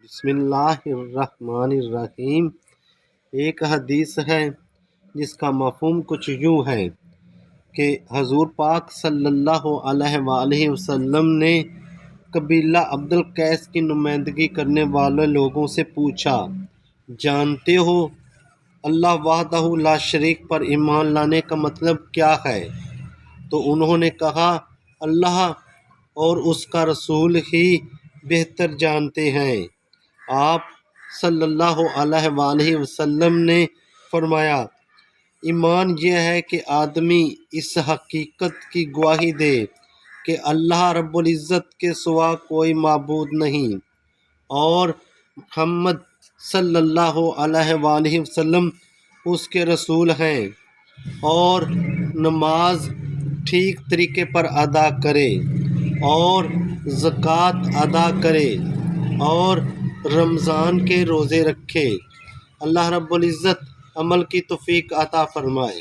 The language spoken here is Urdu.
بسم اللہ الرحمن الرحیم۔ ایک حدیث ہے جس کا مفہوم کچھ یوں ہے کہ حضور پاک صلی اللہ علیہ وآلہ وسلم نے قبیلہ عبد القیس کی نمائندگی کرنے والے لوگوں سے پوچھا، جانتے ہو اللہ وحدہ لا شریک پر ایمان لانے کا مطلب کیا ہے؟ تو انہوں نے کہا، اللہ اور اس کا رسول ہی بہتر جانتے ہیں۔ آپ صلی اللہ علیہ وآلہ وسلم نے فرمایا، ایمان یہ ہے کہ آدمی اس حقیقت کی گواہی دے کہ اللہ رب العزت کے سوا کوئی معبود نہیں اور محمد صلی اللہ علیہ وآلہ وسلم اس کے رسول ہیں، اور نماز ٹھیک طریقے پر ادا کرے اور زکوٰۃ ادا کرے اور رمضان کے روزے رکھے۔ اللہ رب العزت عمل کی توفیق عطا فرمائے۔